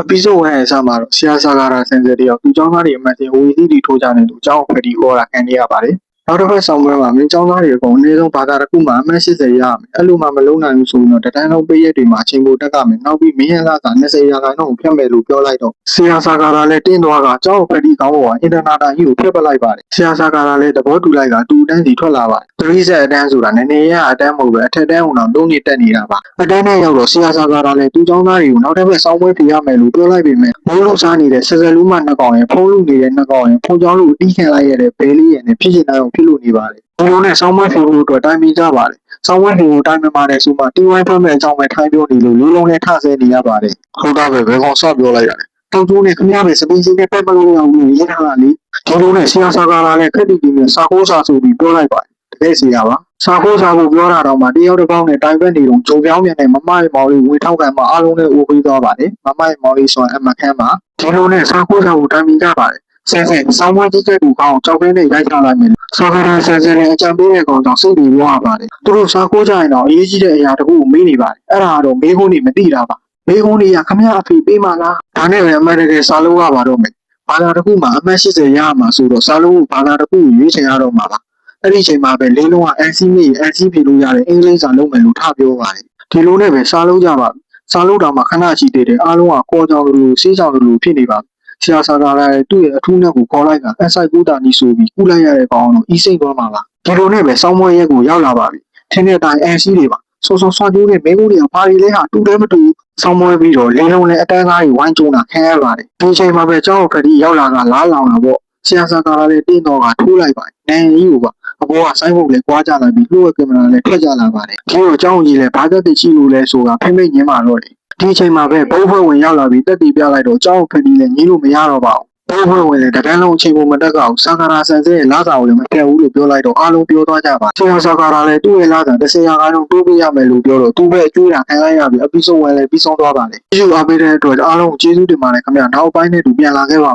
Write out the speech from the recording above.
episode 1ရဲ့အစမှာတော့ဆရာစာကာရာဆန်ဆယ်တယောက်သူကျောင်းသားတွေအမှန်တင်ဝေသီးတီထိုးကြတယ်သူကျောင်းဖက်တီခေါ်တာခံရပါတယ်နောက်တစ်ဖက်ဆောင်ပွဲမှာမင်းကျောင်းသားတွေအကုန်အနည်းဆုံးဘာသာတစ်ခုမှအမှတ်80ရမယ်အဲ့လိုမှမလုံးနိုင်ဘူးဆိုရင်တော့တန်းလုံးပေးရက်တွေမှာအချိန်ပိုတက်ကမယ်နောက်ပြီးမင်းရလာက20ရာခိုင်နှုန်းကိုဖျက်မယ်လို့ပြောလိုက်တော့ဆရာစာကာရာလည်းတင်းသွားကကျောင်းဖက်တီကောင်းပေါ်ကအင်တာနာတာကြီးကိုဖျက်ပလိုက်ပါတယ်ဆရာစာကာရာလည်းသဘောတူလိုက်ကတူတန်းစီထွက်လာပါတယ်30အတန်းဆိုတာနည်းနည်းရအတန်းမဟုတ်ပဲအထက်တန်းအောင်တော့3နှစ်တက်နေတာပါအတန်းနဲ့ရောက်တော့ဆရာစာကာရာလည်းသူကျောင်းသားတွေကိုနောက်တစ်ဖက်ဆောင်ပွဲပြရမယ်လို့ပြောလိုက်ပေမဲ့ဘိုးလုံးစားနေတဲ့ဆယ်ဆယ်လူးမှနှစ်ကောင်ရဲ့ဖုံးလူနေတဲ့နှစ်ကောင်ရဲ့ဖုံးချောင်းလူအတီးခံလိုက်ရတဲ့ဘဲလေးရဲ့နဲ့ဖြစ်ချင်တဲ့အောင်ဖြစ်လို့နေပါတယ်ဘိုးလုံးနဲ့ဆောင်းမဖေဖို့အတွက်တိုင်ပင်ကြပါတယ်ဆောင်းမဖေကိုတိုင်ပင်ပါတယ်ဆိုမှတီဝိုင်းဖက်မဲ့အကြောင်းပဲထိုင်းပြောနေလို့လူလုံးနဲ့ထဆဲနေရပါတယ်ဟုတ်တာပဲဘယ်ကောင်ဆော့ပြောလိုက်ရတယ်တောက်ကျိုးနဲ့ခမရပဲစပင်းစင်းနဲ့ပတ်မလို့ရအောင်လို့ရထားတာလေဒီလိုနဲ့ဆရာစာကာရာနဲ့ခက်တီတီနဲ့စာခိုးစာဆိုပြီးပြောလိုက်ပါတယ်တကယ်ဆရာပါစာခိုးစာကိုပြောတာတော့မှတယောက်တစ်ပေါင်းနဲ့တိုင်ပတ်နေတော့ကြုံပြောင်းမြန်နဲ့မမရဲ့မောင်လေးဝင်ထောက်ခံမှအားလုံးနဲ့အိုးပေးသွားပါတယ်မမရဲ့မောင်လေးဆိုရင်အမခန်းမှာဒီလိုနဲ့စာခိုးစာကိုတိုင်ပင်ကြပါတယ်ဆန်ဆန်ဆောင်းမကြီးကတူကောင်းကြောက်ခဲနဲ့ရိုက်ထားလိုက်မယ်စာကာရာဆန်ဆန်နဲ့အကြံပေးတဲ့ကောင်ကြောင့်စိတ်တွေဝါပါတယ်သူတို့စာခိုးကြရင်တော့အရေးကြီးတဲ့အရာတခုကိုမေးနေပါတယ်အဲ့ဒါကတော့မေးခွန်းတွေမသိတာပါမေးခွန်းတွေကခမရအဖေပေးမှလားဒါနဲ့ပဲအမှန်တကယ်စာလုံးရပါတော့မယ်ဘာသာတစ်ခုမှာအမှတ်80ရရမှာဆိုတော့စာလုံးကိုဘာသာတစ်ခုကိုရွေးချယ်ရတော့မှာပါအဲ့ဒီအချိန်မှာပဲလင်းလုံးက NC နဲ့ NC ဖြေလို့ရတယ်အင်္ဂလိပ်စာလုံးမယ်လို့ထပြောပါတယ်ဒီလိုနဲ့ပဲစာလုံးကြပါစာလုံးတော်မှာခဏရှိသေးတယ်အားလုံးကကောကြောင်လိုစေးကြောင်လိုဖြစ်နေပါဆရာစာကာရာရဲ့သူ့ရဲ့အထူးနဲ့ကိုခေါ်လိုက်က SI ကူတာနီဆိုပြီးကုလိုက်ရတဲ့ကောင်တော့ဤစိတ်သွားမှာပါဒီလိုနဲ့ပဲစောင်းမွေးရဲကိုရောက်လာပါပြီထင်းတဲ့အတိုင်း NC တွေပါစောစောဆွာကျိုးနဲ့မဲမိုးတွေကဘာတွေလဲဟာတူတယ်မတူစောင်းမွေးပြီးတော့လင်းလုံးနဲ့အတန်းသားတွေဝိုင်းကျုံတာခံရပါတယ်ဒီချိန်မှာပဲကျောင်းခရီးရောက်လာကလားလောင်တာပေါ့ဆရာစာကာရာလည်းတင်းတော့ကထိုးလိုက်ပါတယ်နန်ကြီးကိုပါအပေါ်ကဆိုင်းဘုတ်လေးကွာကြလာပြီးလှုပ်ဝက်ကင်မရာလည်းထွက်ကြလာပါတယ်ဒီတော့ကျောင်းကြီးလည်းဘာသက်တရှိလို့လဲဆိုတာဖိမိတ်ညင်းပါတော့တယ်ဒီအချိန်မှာပဲဘုံဘွဲဝင်ရောက်လာပြီးတက်တီပြလိုက်တော့ကျောင်းခရီးလည်းညင်းလို့မရတော့ပါဘူးဘုံဘွဲဝင်လည်းတန်းလုံးအချိန်ပုံမတက်ကအောင်စာကာရာဆန်ဆဲရဲ့လာစာကိုလည်းမပြတ်ဘူးလို့ပြောလိုက်တော့အားလုံးပြောသွားကြပါဆရာစာကာရာလည်းသူ့ရဲ့လာစာ10ရာခိုင်နှုန်းတိုးပေးရမယ်လို့ပြောတော့သူပဲအကျွေးတာခံလိုက်ရပြီးepisode 1လည်းပြီးဆုံးသွားပါတယ်ဒီလိုအားပေးတဲ့အတွက်အားလုံးကျေးဇူးတင်ပါတယ်ခင်ဗျာနောက်ပိုင်းနဲ့တူပြန်လာခဲ့ပါ